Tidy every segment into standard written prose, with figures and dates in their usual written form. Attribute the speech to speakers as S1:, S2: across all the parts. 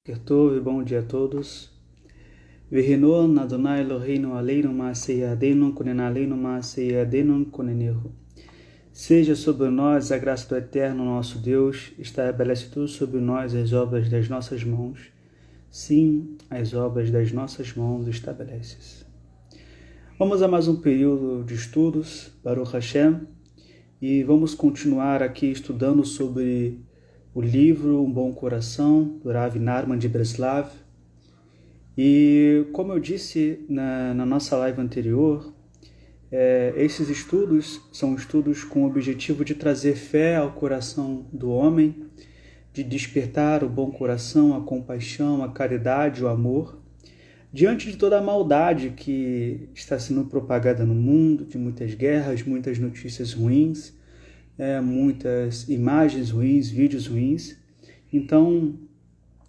S1: Kertov, bom dia a todos. Vihino Adonai Eloheinu aleinu ma'aseyadenu konenaleinu ma'aseyadenu konenehu. Seja sobre nós a graça do Eterno, nosso Deus, estabelece tudo sobre nós as obras das nossas mãos. Sim, as obras das nossas mãos estabeleces. Vamos a mais um período de estudos, Baruch Hashem, e vamos continuar aqui estudando sobre o livro Um Bom Coração, do Rav Nachman de Breslav. E como eu disse na nossa live anterior, esses estudos são estudos com o objetivo de trazer fé ao coração do homem, de despertar o bom coração, a compaixão, a caridade, o amor, diante de toda a maldade que está sendo propagada no mundo, de muitas guerras, muitas notícias ruins, muitas imagens ruins, vídeos ruins. Então,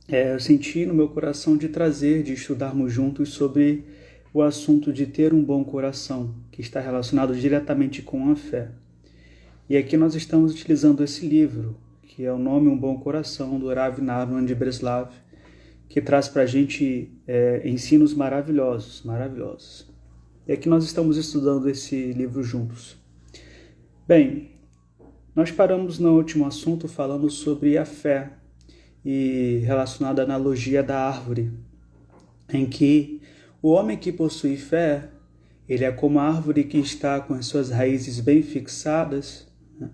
S1: eu senti no meu coração de trazer, de estudarmos juntos sobre o assunto de ter um bom coração, que está relacionado diretamente com a fé. E aqui nós estamos utilizando esse livro, que é o nome Um Bom Coração, do Rav Nachman de Breslav, que traz para a gente ensinos maravilhosos. E aqui nós estamos estudando esse livro juntos. Bem, nós paramos no último assunto falando sobre a fé e relacionado à analogia da árvore, em que o homem que possui fé, ele é como a árvore que está com as suas raízes bem fixadas, né?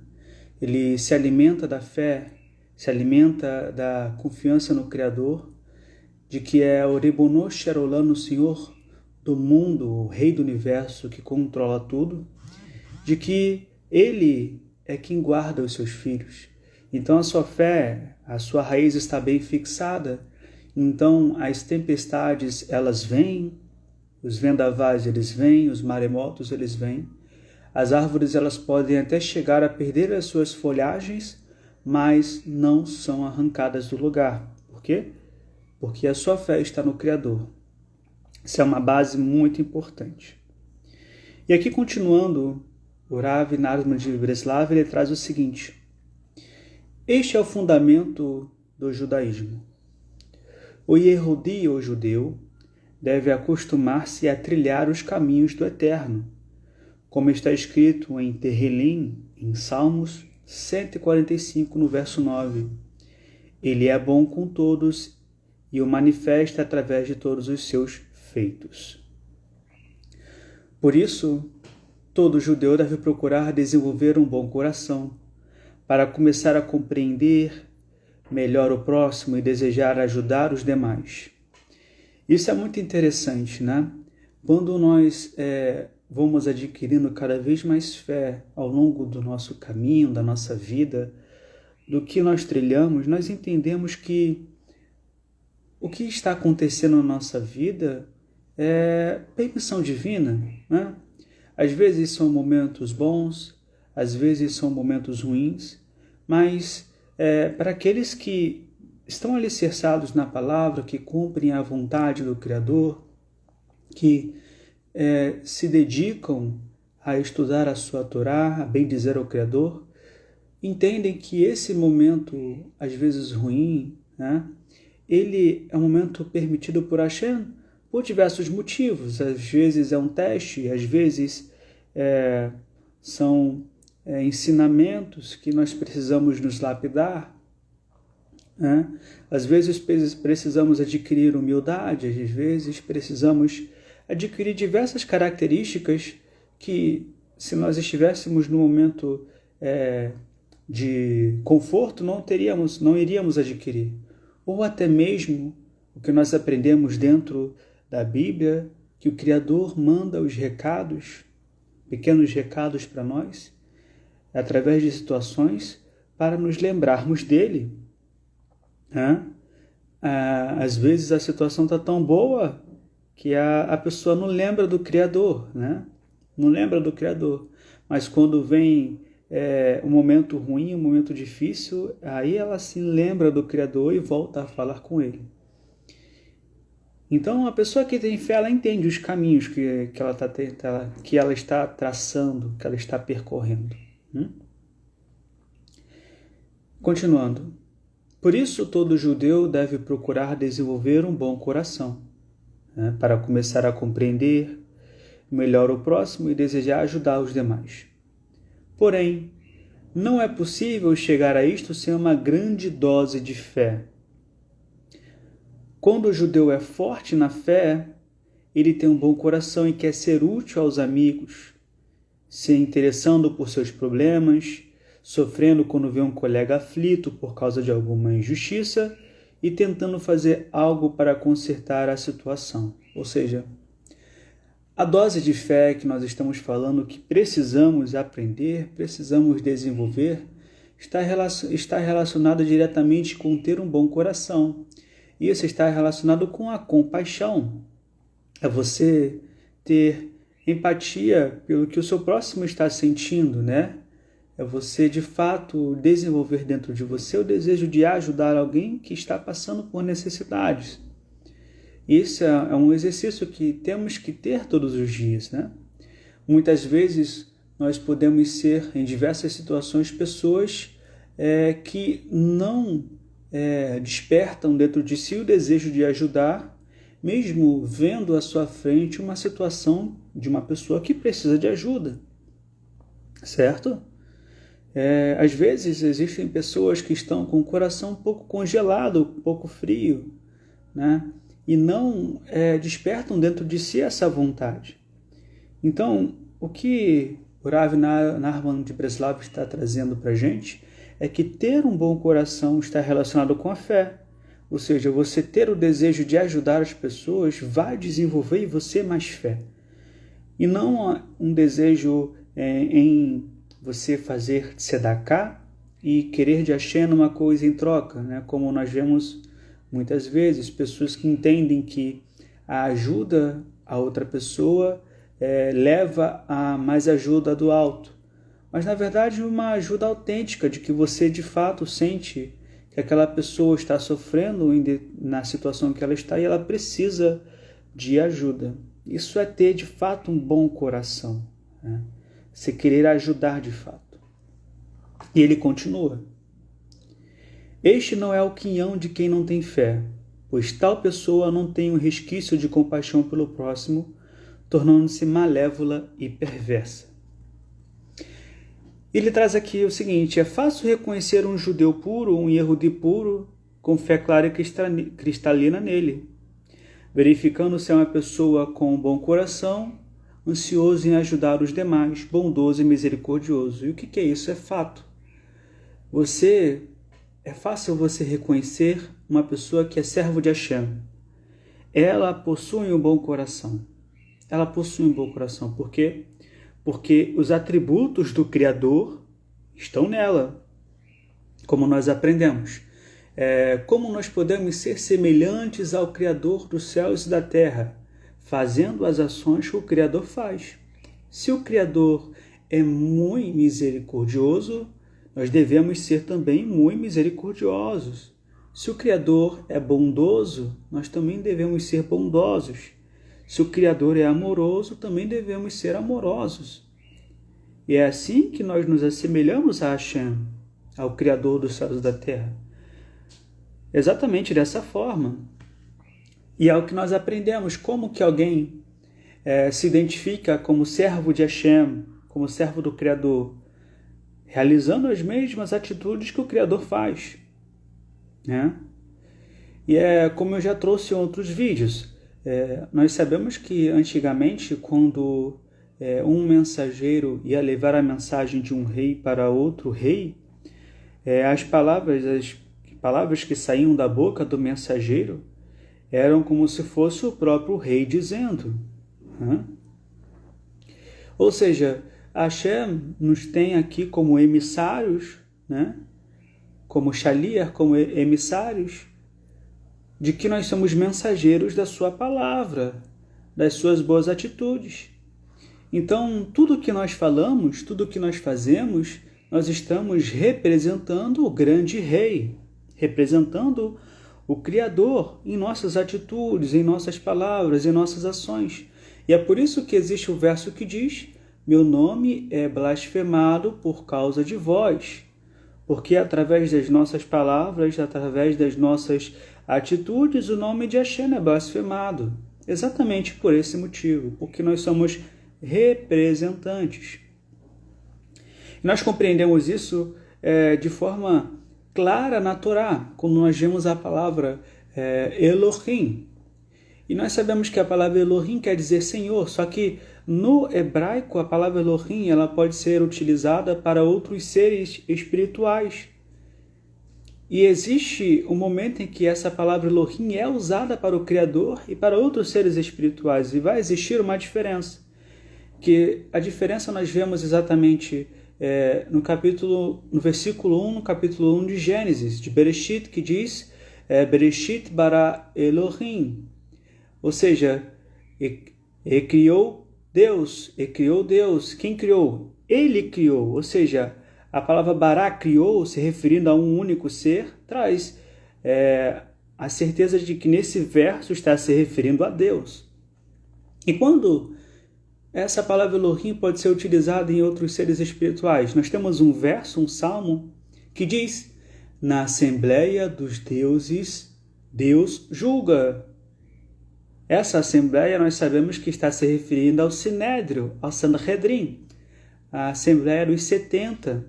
S1: Ele se alimenta da fé, se alimenta da confiança no Criador, de que é o Ribono Shel Olam, o Senhor do mundo, o Rei do Universo que controla tudo, de que Ele é quem guarda os seus filhos. Então a sua fé, a sua raiz está bem fixada. Então as tempestades, elas vêm, os vendavais, eles vêm, os maremotos, eles vêm. As árvores, elas podem até chegar a perder as suas folhagens, mas não são arrancadas do lugar. Por quê? Porque a sua fé está no Criador. Isso é uma base muito importante. E aqui, continuando, o Rav Nachman de Breslav, ele traz o seguinte: este é o fundamento do judaísmo. O Yehudi, o judeu, deve acostumar-se a trilhar os caminhos do Eterno, como está escrito em Terrilim, em Salmos 145, no verso 9. Ele é bom com todos e o manifesta através de todos os seus feitos. Por isso, todo judeu deve procurar desenvolver um bom coração, para começar a compreender melhor o próximo e desejar ajudar os demais. Isso é muito interessante, né? Quando nós vamos adquirindo cada vez mais fé ao longo do nosso caminho, da nossa vida, do que nós trilhamos, nós entendemos que o que está acontecendo na nossa vida é permissão divina, né? Às vezes são momentos bons, às vezes são momentos ruins, mas para aqueles que estão alicerçados na palavra, que cumprem a vontade do Criador, que se dedicam a estudar a sua Torá, a bendizer ao Criador, entendem que esse momento, às vezes ruim, né, ele é um momento permitido por Hashem por diversos motivos. Às vezes é um teste, às vezes são ensinamentos que nós precisamos nos lapidar, né? Às vezes precisamos adquirir humildade, às vezes precisamos adquirir diversas características que, se nós estivéssemos no momento de conforto, não iríamos adquirir. Ou até mesmo o que nós aprendemos dentro da Bíblia, que o Criador manda os recados, pequenos recados para nós, através de situações, para nos lembrarmos dele. Às vezes a situação está tão boa que a pessoa não lembra do Criador, né? Não lembra do Criador. Mas quando vem um momento ruim, um momento difícil, aí ela se lembra do Criador e volta a falar com ele. Então, a pessoa que tem fé, ela entende os caminhos que ela está traçando, que ela está percorrendo. Continuando. Por isso, todo judeu deve procurar desenvolver um bom coração, né, para começar a compreender melhor o próximo e desejar ajudar os demais. Porém, não é possível chegar a isto sem uma grande dose de fé. Quando o judeu é forte na fé, ele tem um bom coração e quer ser útil aos amigos, se interessando por seus problemas, sofrendo quando vê um colega aflito por causa de alguma injustiça e tentando fazer algo para consertar a situação. Ou seja, a dose de fé que nós estamos falando, que precisamos aprender, precisamos desenvolver, está relacionada diretamente com ter um bom coração. Isso está relacionado com a compaixão. É você ter empatia pelo que o seu próximo está sentindo, né? É você, de fato, desenvolver dentro de você o desejo de ajudar alguém que está passando por necessidades. Isso é um exercício que temos que ter todos os dias, né? Muitas vezes nós podemos ser, em diversas situações, pessoas que não despertam dentro de si o desejo de ajudar, mesmo vendo à sua frente uma situação de uma pessoa que precisa de ajuda, certo? Às vezes existem pessoas que estão com o coração um pouco congelado, um pouco frio, né? E não despertam dentro de si essa vontade. Então, o que o Rav Nachman de Breslav está trazendo para a gente é que ter um bom coração está relacionado com a fé. Ou seja, você ter o desejo de ajudar as pessoas vai desenvolver em você mais fé. E não um desejo em você fazer tzedakah e querer de Hashem uma coisa em troca, né? Como nós vemos muitas vezes, pessoas que entendem que a ajuda a outra pessoa leva a mais ajuda do alto. Mas, na verdade, uma ajuda autêntica, de que você, de fato, sente que aquela pessoa está sofrendo na situação que ela está e ela precisa de ajuda. Isso é ter, de fato, um bom coração, né? Você querer ajudar de fato. E ele continua. Este não é o quinhão de quem não tem fé, pois tal pessoa não tem um resquício de compaixão pelo próximo, tornando-se malévola e perversa. Ele traz aqui o seguinte: é fácil reconhecer um judeu puro, um Yehudi puro, com fé clara e cristalina nele, verificando se é uma pessoa com um bom coração, ansioso em ajudar os demais, bondoso e misericordioso. E o que é isso? É fato. É fácil você reconhecer uma pessoa que é servo de Hashem. Ela possui um bom coração. Ela possui um bom coração. Por quê? Porque os atributos do Criador estão nela, como nós aprendemos. Como nós podemos ser semelhantes ao Criador dos céus e da terra, fazendo as ações que o Criador faz. Se o Criador é muito misericordioso, nós devemos ser também muito misericordiosos. Se o Criador é bondoso, nós também devemos ser bondosos. Se o Criador é amoroso, também devemos ser amorosos. E é assim que nós nos assemelhamos a Hashem, ao Criador dos céus e da terra. Exatamente dessa forma. E é o que nós aprendemos, como que alguém se identifica como servo de Hashem, como servo do Criador, realizando as mesmas atitudes que o Criador faz, né? E como eu já trouxe em outros vídeos, nós sabemos que antigamente, quando um mensageiro ia levar a mensagem de um rei para outro rei, as palavras que saíam da boca do mensageiro eram como se fosse o próprio rei dizendo, né? Ou seja, Hashem nos tem aqui como emissários, né? Como shaliach, como emissários, de que nós somos mensageiros da sua palavra, das suas boas atitudes. Então, tudo que nós falamos, tudo que nós fazemos, nós estamos representando o grande rei, representando o Criador em nossas atitudes, em nossas palavras, em nossas ações. E é por isso que existe o verso que diz: meu nome é blasfemado por causa de vós. porque através das nossas palavras, através das nossas atitudes, o nome de Hashem é blasfemado. Exatamente por esse motivo, porque nós somos representantes. E nós compreendemos isso de forma clara na Torá, quando nós vemos a palavra Elohim. E nós sabemos que a palavra Elohim quer dizer Senhor, só que no hebraico a palavra Elohim ela pode ser utilizada para outros seres espirituais. E existe um momento em que essa palavra Elohim é usada para o Criador e para outros seres espirituais. E vai existir uma diferença. Que a diferença nós vemos exatamente no versículo 1, no capítulo 1 de Gênesis, de Bereshit, que diz Bereshit bara Elohim. Ou seja, e criou Deus. Quem criou? Ele criou. Ou seja, a palavra bará, criou, se referindo a um único ser, traz a certeza de que nesse verso está se referindo a Deus. E quando essa palavra Elohim pode ser utilizada em outros seres espirituais? Nós temos um verso, um salmo, que diz: na Assembleia dos Deuses, Deus julga. Essa Assembleia nós sabemos que está se referindo ao Sinédrio, ao Sanhedrin, a Assembleia dos 70.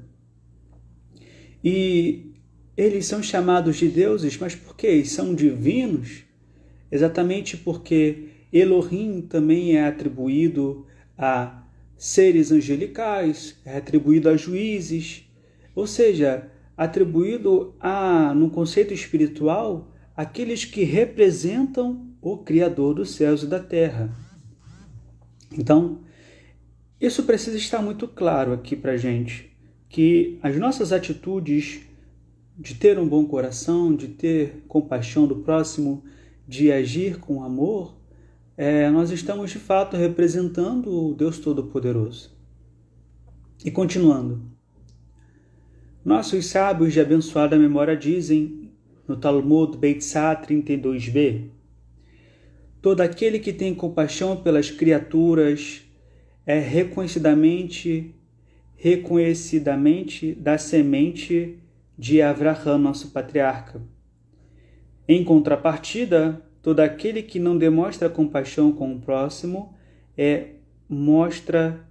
S1: E eles são chamados de deuses, mas por quê? Eles são divinos? Exatamente porque Elohim também é atribuído a seres angelicais, é atribuído a juízes, ou seja, atribuído no conceito espiritual, aqueles que representam o Criador dos céus e da terra. Então, isso precisa estar muito claro aqui para a gente, que as nossas atitudes de ter um bom coração, de ter compaixão do próximo, de agir com amor, nós estamos de fato representando o Deus Todo-Poderoso. E continuando, nossos sábios de abençoada memória dizem, no Talmud Beitzá 32b, todo aquele que tem compaixão pelas criaturas é reconhecidamente da semente de Avraham, nosso patriarca. Em contrapartida, todo aquele que não demonstra compaixão com o próximo é mostra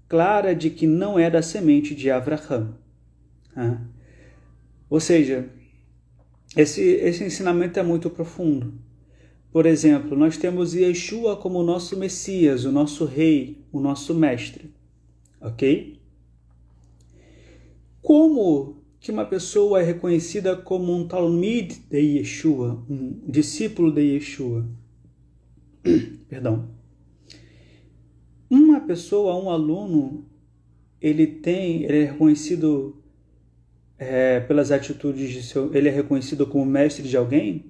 S1: clara de que não é da semente de Avraham. Ou seja, esse ensinamento é muito profundo. Por exemplo, nós temos Yeshua como o nosso Messias, o nosso Rei, o nosso Mestre. Ok? Como que uma pessoa é reconhecida como um Talmid de Yeshua, um discípulo de Yeshua? Perdão. Uma pessoa, um aluno, ele é reconhecido pelas atitudes ele é reconhecido como mestre de alguém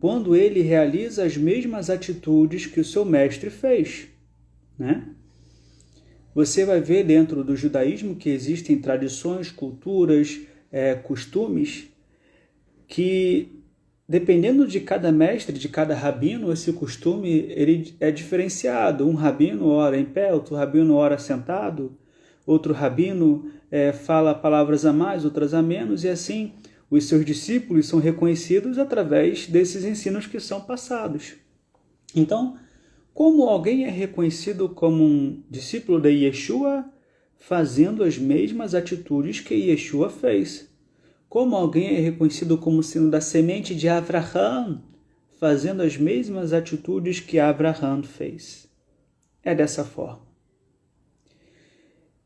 S1: quando ele realiza as mesmas atitudes que o seu mestre fez, né? Você vai ver dentro do judaísmo que existem tradições, culturas, costumes, que dependendo de cada mestre, de cada rabino, esse costume ele é diferenciado. Um rabino ora em pé, outro rabino ora sentado, outro rabino fala palavras a mais, outras a menos, e assim os seus discípulos são reconhecidos através desses ensinos que são passados. Então, como alguém é reconhecido como um discípulo de Yeshua, fazendo as mesmas atitudes que Yeshua fez? Como alguém é reconhecido como sendo da semente de Avraham, fazendo as mesmas atitudes que Avraham fez? É dessa forma.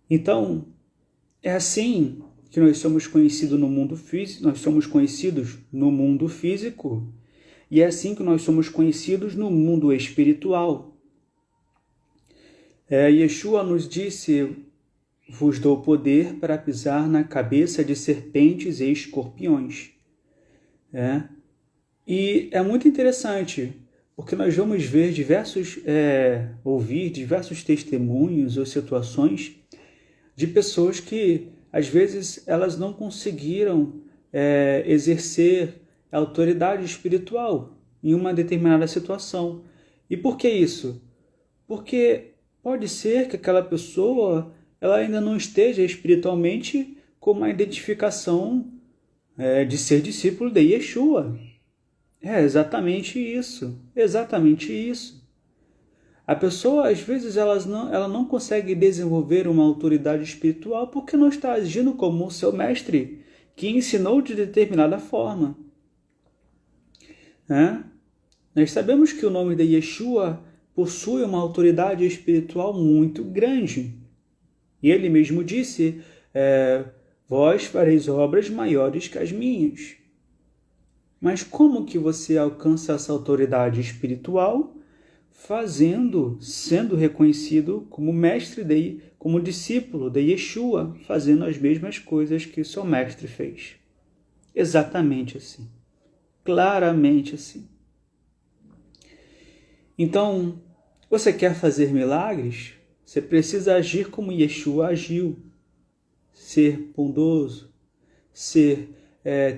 S1: Então, é assim que nós somos conhecidos no mundo físico, e é assim que nós somos conhecidos no mundo espiritual. Yeshua nos disse: vos dou poder para pisar na cabeça de serpentes e escorpiões. E é muito interessante, porque nós vamos ver ouvir diversos testemunhos ou situações de pessoas que, às vezes, elas não conseguiram exercer a autoridade espiritual em uma determinada situação. E por que isso? Porque pode ser que aquela pessoa ela ainda não esteja espiritualmente como a identificação de ser discípulo de Yeshua. É exatamente isso, exatamente isso. A pessoa, às vezes, ela não consegue desenvolver uma autoridade espiritual porque não está agindo como o seu mestre, que ensinou de determinada forma. Nós sabemos que o nome de Yeshua possui uma autoridade espiritual muito grande. E ele mesmo disse, vós fareis obras maiores que as minhas. Mas como que você alcança essa autoridade espiritual? Sendo reconhecido como mestre, como discípulo de Yeshua, fazendo as mesmas coisas que o seu mestre fez. Exatamente assim. Claramente assim. Então, você quer fazer milagres? Você precisa agir como Yeshua agiu. Ser bondoso,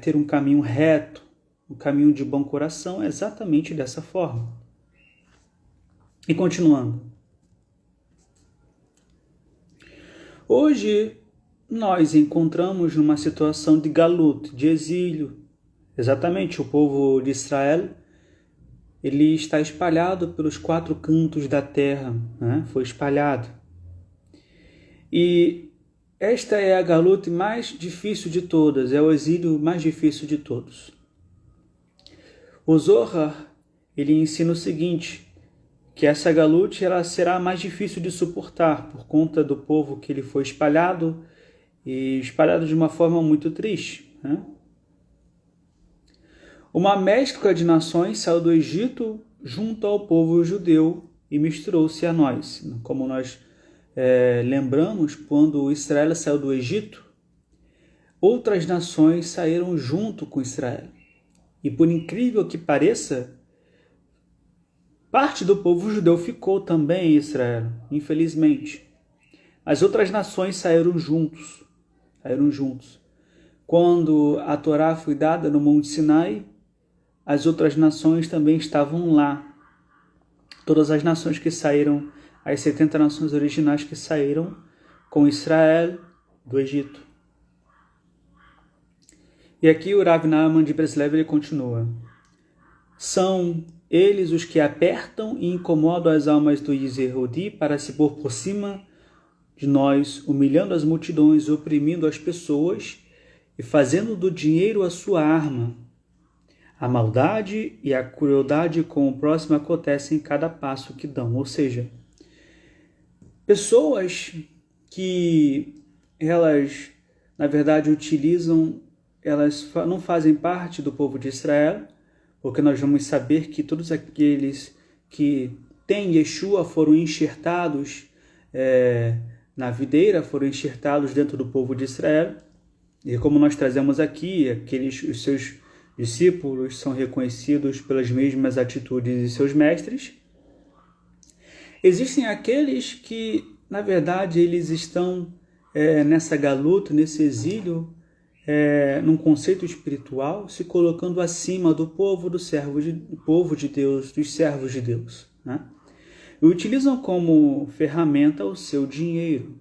S1: ter um caminho reto, um caminho de bom coração, é exatamente dessa forma. E continuando. Hoje, nós encontramos numa situação de galut, de exílio. Exatamente, o povo de Israel, ele está espalhado pelos 4 cantos da terra, foi espalhado. E esta é a galut mais difícil de todas, é o exílio mais difícil de todos. O Zohar, ele ensina o seguinte, que essa galut ela será mais difícil de suportar por conta do povo que ele foi espalhado e espalhado de uma forma muito triste. Uma mescla de nações saiu do Egito junto ao povo judeu e misturou-se a nós. Como nós lembramos, quando Israel saiu do Egito, outras nações saíram junto com Israel. E por incrível que pareça, parte do povo judeu ficou também em Israel, infelizmente. As outras nações saíram juntos. Quando a Torá foi dada no Monte Sinai, as outras nações também estavam lá. Todas as nações que saíram, as 70 nações originais que saíram com Israel do Egito. E aqui o Rav Naaman de Breslev ele continua. São eles os que apertam e incomodam as almas do Yisrodi para se pôr por cima de nós, humilhando as multidões, oprimindo as pessoas e fazendo do dinheiro a sua arma. A maldade e a crueldade com o próximo acontecem em cada passo que dão. Ou seja, pessoas que elas, na verdade, elas não fazem parte do povo de Israel, porque nós vamos saber que todos aqueles que têm Yeshua foram enxertados na videira, foram enxertados dentro do povo de Israel. E como nós trazemos aqui, os seus discípulos são reconhecidos pelas mesmas atitudes de seus mestres. Existem aqueles que, na verdade, eles estão nessa galuta, nesse exílio, num conceito espiritual, se colocando acima do povo, do povo de Deus, dos servos de Deus, e utilizam como ferramenta o seu dinheiro.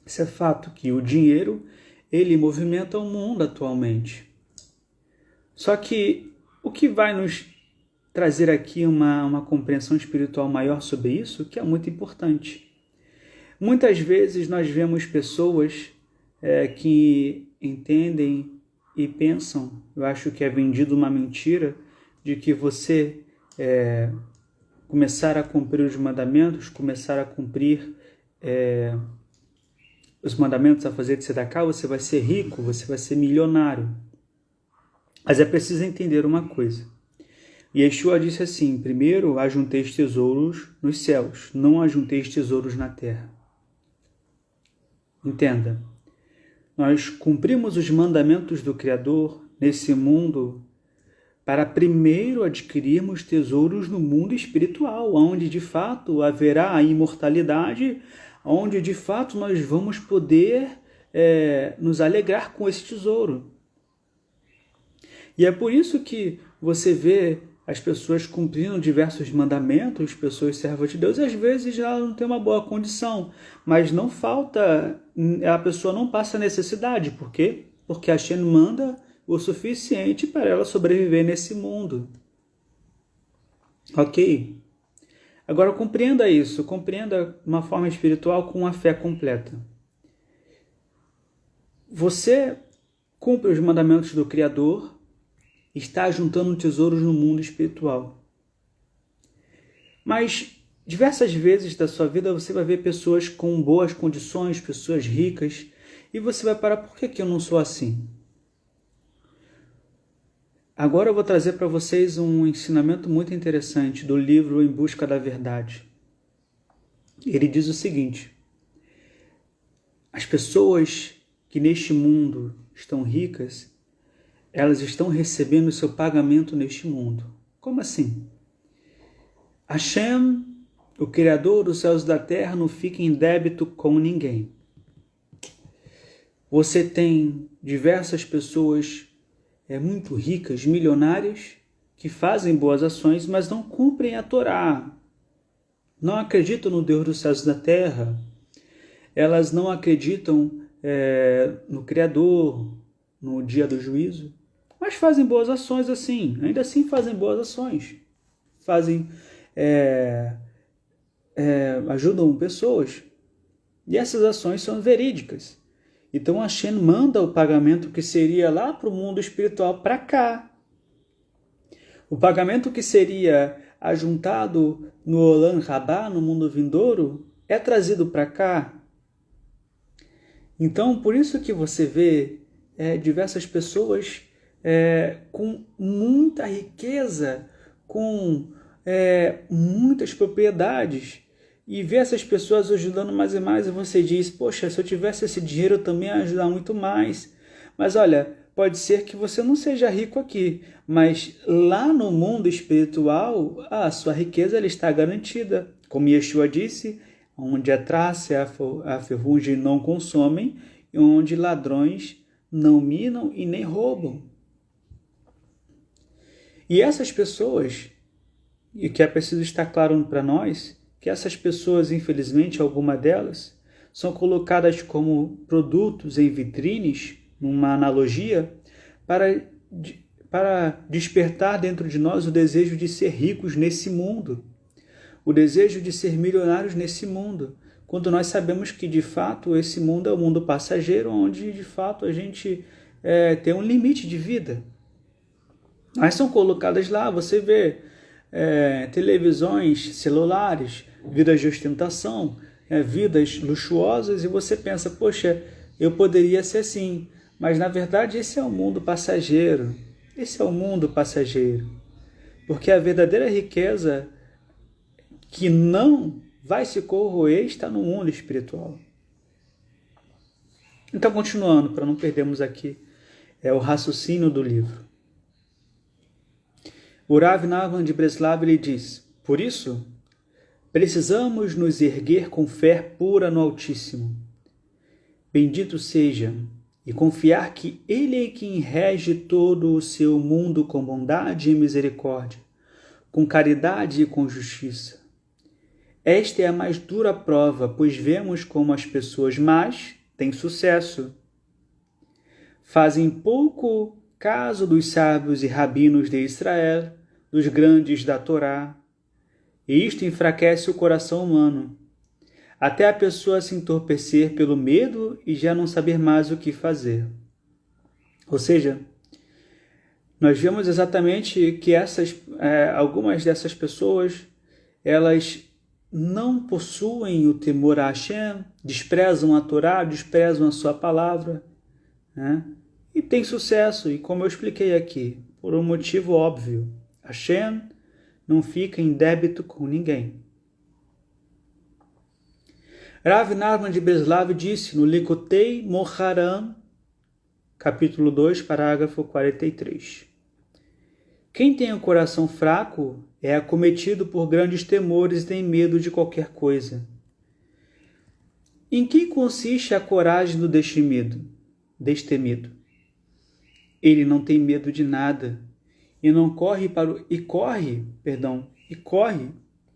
S1: Isso é fato, que o dinheiro, ele movimenta o mundo atualmente. Só que o que vai nos trazer aqui uma compreensão espiritual maior sobre isso, que é muito importante. Muitas vezes nós vemos pessoas que entendem e pensam, eu acho que é vendido uma mentira, de que você começar a cumprir os mandamentos, começar a cumprir os mandamentos, a fazer de tzedakah, você vai ser rico, você vai ser milionário. Mas é preciso entender uma coisa. Yeshua disse assim, primeiro ajunteis tesouros nos céus, não ajunteis tesouros na terra. Entenda. Nós cumprimos os mandamentos do Criador nesse mundo para primeiro adquirirmos tesouros no mundo espiritual, onde de fato haverá a imortalidade, onde de fato nós vamos poder nos alegrar com esse tesouro. E é por isso que você vê as pessoas cumprindo diversos mandamentos, pessoas servas de Deus, e às vezes ela não tem uma boa condição, mas não falta, a pessoa não passa necessidade. Por quê? Porque a Hashem manda o suficiente para ela sobreviver nesse mundo. Ok? Agora compreenda isso, compreenda uma forma espiritual com a fé completa. Você cumpre os mandamentos do Criador, está juntando tesouros no mundo espiritual. Mas diversas vezes da sua vida você vai ver pessoas com boas condições, pessoas ricas, e você vai parar, por que eu não sou assim? Agora eu vou trazer para vocês um ensinamento muito interessante do livro Em Busca da Verdade. Ele diz o seguinte: as pessoas que neste mundo estão ricas, elas estão recebendo o seu pagamento neste mundo. Como assim? Hashem, o Criador dos céus e da terra, não fica em débito com ninguém. Você tem diversas pessoas muito ricas, milionárias, que fazem boas ações, mas não cumprem a Torá. Não acreditam no Deus dos céus e da terra. Elas não acreditam no Criador, no dia do juízo. Mas fazem boas ações assim. Ainda assim fazem boas ações. Ajudam pessoas. E essas ações são verídicas. Então Hashem manda o pagamento que seria lá para o mundo espiritual para cá. O pagamento que seria ajuntado no Olam Rabá, no mundo vindouro, é trazido para cá. Então, por isso que você vê diversas pessoas com muita riqueza, com muitas propriedades, e vê essas pessoas ajudando mais e mais, e você diz, poxa, se eu tivesse esse dinheiro eu também ia ajudar muito mais. Mas olha, pode ser que você não seja rico aqui, mas lá no mundo espiritual, a sua riqueza ela está garantida. Como Yeshua disse, onde a traça e a ferrugem não consomem, e onde ladrões não minam e nem roubam. E essas pessoas, e que é preciso estar claro para nós, que essas pessoas, infelizmente, alguma delas, são colocadas como produtos em vitrines, numa analogia, para despertar dentro de nós o desejo de ser ricos nesse mundo, o desejo de ser milionários nesse mundo, quando nós sabemos que, de fato, esse mundo é um mundo passageiro, onde, de fato, a gente tem um limite de vida. Mas são colocadas lá, você vê televisões, celulares, vidas de ostentação, vidas luxuosas, e você pensa, poxa, eu poderia ser assim, mas na verdade esse é o mundo passageiro, porque a verdadeira riqueza que não vai se corroer está no mundo espiritual. Então, continuando, para não perdermos aqui o raciocínio do livro. O Rav Nachman de Breslav ele diz, por isso, precisamos nos erguer com fé pura no Altíssimo. Bendito seja, e confiar que Ele é quem rege todo o seu mundo com bondade e misericórdia, com caridade e com justiça. Esta é a mais dura prova, pois vemos como as pessoas más têm sucesso. Fazem pouco caso dos sábios e rabinos de Israel, dos grandes da Torá, e isto enfraquece o coração humano, até a pessoa se entorpecer pelo medo e já não saber mais o que fazer. Ou seja, nós vemos exatamente que algumas dessas pessoas, elas não possuem o temor a Hashem, desprezam a Torá, desprezam a sua palavra, né? E têm sucesso, e como eu expliquei aqui, por um motivo óbvio, Hashem não fica em débito com ninguém. Rav Nachman de Breslav disse no Likutei Moharan, capítulo 2, parágrafo 43. Quem tem o coração fraco é acometido por grandes temores e tem medo de qualquer coisa. Em que consiste a coragem do destemido? Ele não tem medo de nada e não corre e corre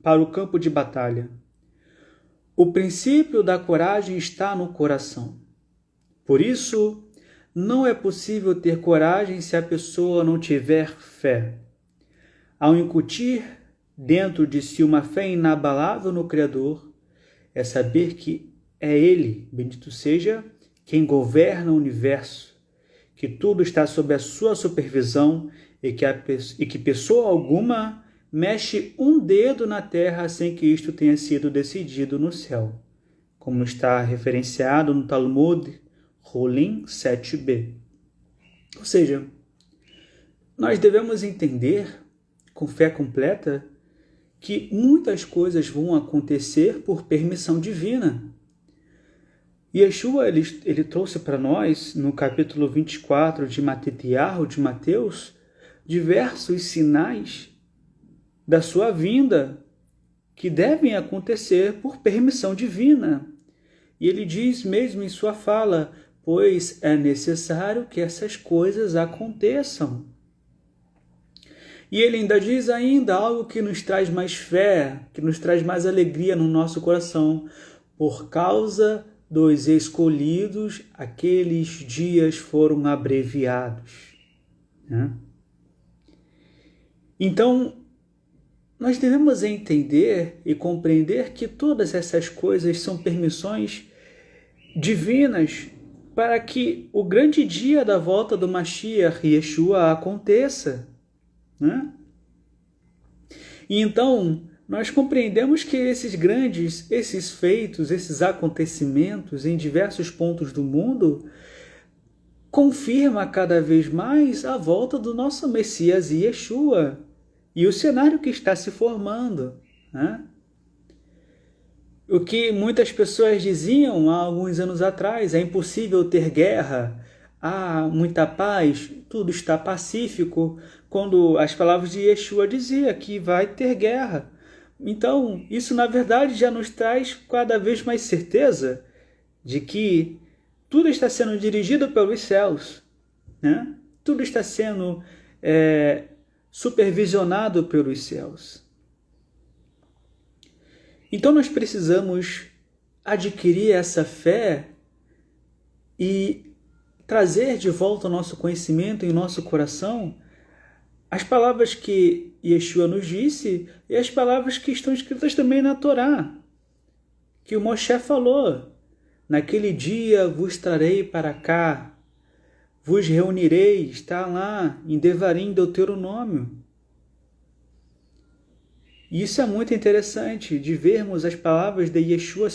S1: para o campo de batalha. O princípio da coragem está no coração. Por isso, não é possível ter coragem se a pessoa não tiver fé. Ao incutir dentro de si uma fé inabalável no Criador, é saber que é Ele, bendito seja, quem governa o universo, que tudo está sob a sua supervisão e que pessoa alguma mexe um dedo na terra sem que isto tenha sido decidido no céu, como está referenciado no Talmud Rolim 7b. Ou seja, nós devemos entender, com fé completa, que muitas coisas vão acontecer por permissão divina. Yeshua, ele trouxe para nós, no capítulo 24 de Matitiarro, de Mateus, diversos sinais da sua vinda que devem acontecer por permissão divina. E ele diz mesmo em sua fala, pois é necessário que essas coisas aconteçam. E ele ainda diz algo que nos traz mais fé, que nos traz mais alegria no nosso coração. Por causa dos escolhidos, aqueles dias foram abreviados. Então, nós devemos entender e compreender que todas essas coisas são permissões divinas para que o grande dia da volta do Mashiach, Yeshua, aconteça. E então, nós compreendemos que esses feitos, esses acontecimentos em diversos pontos do mundo, confirma cada vez mais a volta do nosso Messias Yeshua e o cenário que está se formando. O que muitas pessoas diziam há alguns anos atrás, é impossível ter guerra, há muita paz, tudo está pacífico, quando as palavras de Yeshua diziam que vai ter guerra. Então, isso na verdade já nos traz cada vez mais certeza de que tudo está sendo dirigido pelos céus, Tudo está sendo supervisionado pelos céus. Então nós precisamos adquirir essa fé e trazer de volta ao nosso conhecimento e nosso coração as palavras que Yeshua nos disse e as palavras que estão escritas também na Torá, que o Moshe falou: naquele dia vos trarei para cá, vos reunirei, está lá em Devarim, Deuteronômio. E isso é muito interessante, de vermos as palavras de Yeshua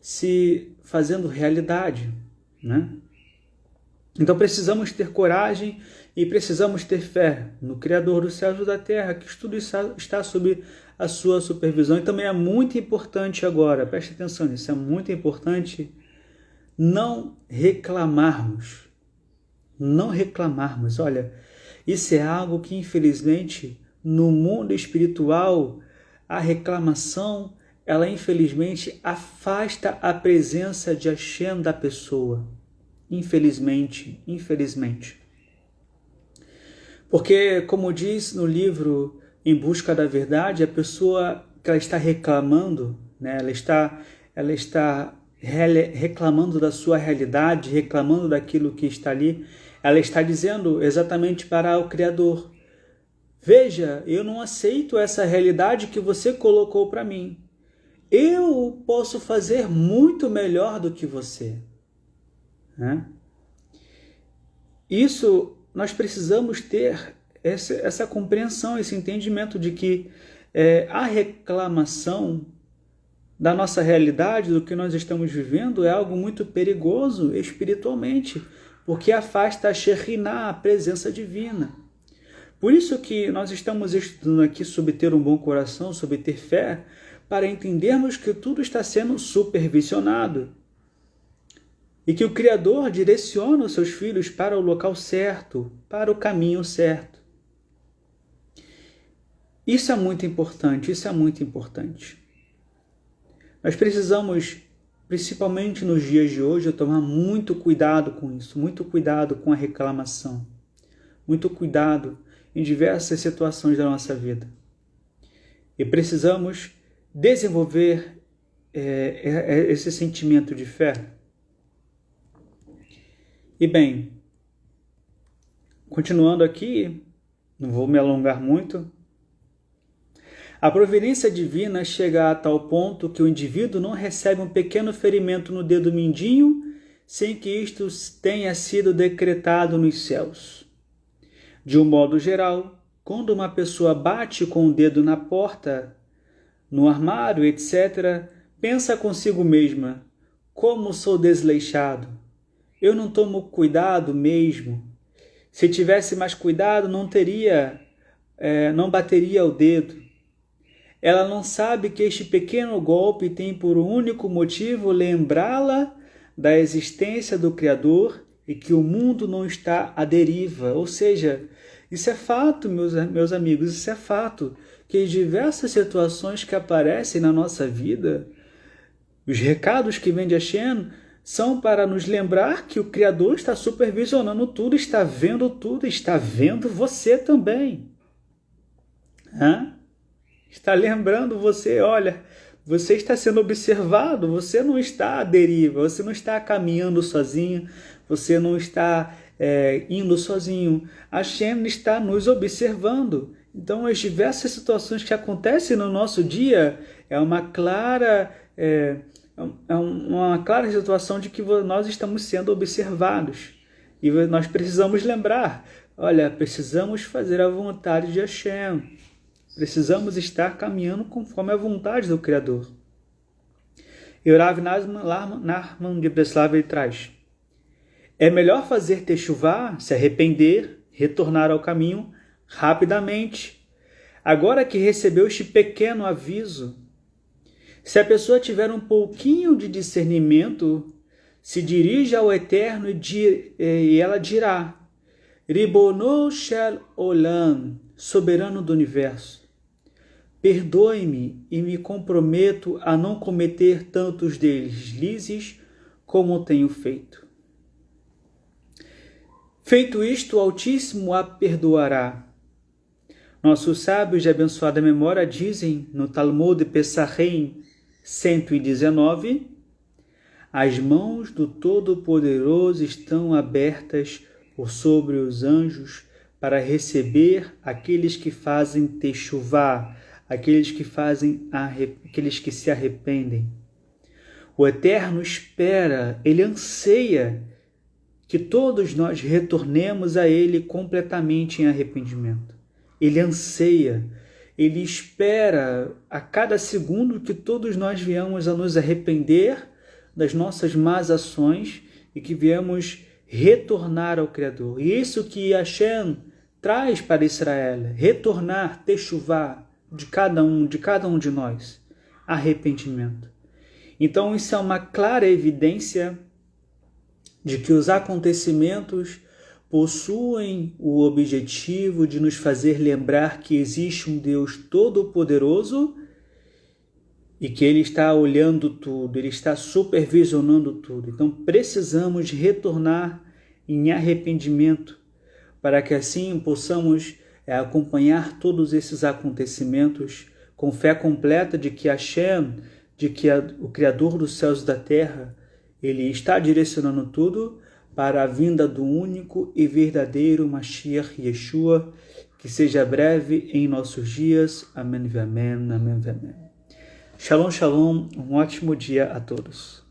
S1: se fazendo realidade, Então precisamos ter coragem e precisamos ter fé no Criador dos céus e da terra, que tudo está sob a sua supervisão. E também é muito importante agora, preste atenção nisso, é muito importante não reclamarmos. Não reclamarmos. Olha, isso é algo que infelizmente no mundo espiritual, a reclamação, ela infelizmente afasta a presença de Hashem da pessoa. Infelizmente. Porque, como diz no livro Em Busca da Verdade, a pessoa que ela está reclamando, ela está reclamando da sua realidade, reclamando daquilo que está ali, ela está dizendo exatamente para o Criador: veja, eu não aceito essa realidade que você colocou para mim. Eu posso fazer muito melhor do que você. Isso, nós precisamos ter essa compreensão, esse entendimento de que a reclamação da nossa realidade, do que nós estamos vivendo, é algo muito perigoso espiritualmente, porque afasta a Shekhinah, a presença divina. Por isso que nós estamos estudando aqui sobre ter um bom coração, sobre ter fé, para entendermos que tudo está sendo supervisionado e que o Criador direciona os seus filhos para o local certo, para o caminho certo. Isso é muito importante. Nós precisamos, principalmente nos dias de hoje, tomar muito cuidado com isso, muito cuidado com a reclamação, muito cuidado em diversas situações da nossa vida. E precisamos desenvolver esse sentimento de fé. E bem, continuando aqui, não vou me alongar muito, a providência divina chega a tal ponto que o indivíduo não recebe um pequeno ferimento no dedo mindinho sem que isto tenha sido decretado nos céus. De um modo geral, quando uma pessoa bate com o dedo na porta, no armário, etc., pensa consigo mesma: como sou desleixado, eu não tomo cuidado mesmo. Se tivesse mais cuidado, não bateria o dedo. Ela não sabe que este pequeno golpe tem por único motivo lembrá-la da existência do Criador e que o mundo não está à deriva. Ou seja, isso é fato, meus amigos, isso é fato, que em diversas situações que aparecem na nossa vida, os recados que vêm de Hashem são para nos lembrar que o Criador está supervisionando tudo, está vendo você também. Está lembrando você, olha, você está sendo observado, você não está à deriva, você não está caminhando sozinho, você não está indo sozinho. Hashem está nos observando. Então, as diversas situações que acontecem no nosso dia é uma clara situação de que nós estamos sendo observados. E nós precisamos lembrar, olha, precisamos fazer a vontade de Hashem. Precisamos estar caminhando conforme a vontade do Criador. E o Rav Nachman de Breslav ele traz: é melhor fazer techuvá, se arrepender, retornar ao caminho rapidamente, agora que recebeu este pequeno aviso. Se a pessoa tiver um pouquinho de discernimento, se dirige ao Eterno e ela dirá: Ribono shel olam, soberano do universo, perdoe-me e me comprometo a não cometer tantos deslizes como tenho feito. Feito isto, o Altíssimo a perdoará. Nossos sábios de abençoada memória dizem no Talmud de Pesachim 119: as mãos do Todo-Poderoso estão abertas por sobre os anjos para receber aqueles que fazem techuvá, aqueles que se arrependem. O Eterno espera, Ele anseia que todos nós retornemos a Ele completamente em arrependimento. Ele anseia, Ele espera a cada segundo que todos nós viemos a nos arrepender das nossas más ações e que viemos retornar ao Criador. E isso que Hashem traz para Israel, retornar, techuvá, de cada um de nós, arrependimento. Então isso é uma clara evidência de que os acontecimentos possuem o objetivo de nos fazer lembrar que existe um Deus todo-poderoso e que Ele está olhando tudo, Ele está supervisionando tudo. Então precisamos retornar em arrependimento para que assim possamos acompanhar todos esses acontecimentos com fé completa de que Hashem, o Criador dos céus e da terra, Ele está direcionando tudo para a vinda do único e verdadeiro Mashiach Yeshua, que seja breve em nossos dias. Amém, amém, amém, amém. Shalom, shalom, um ótimo dia a todos.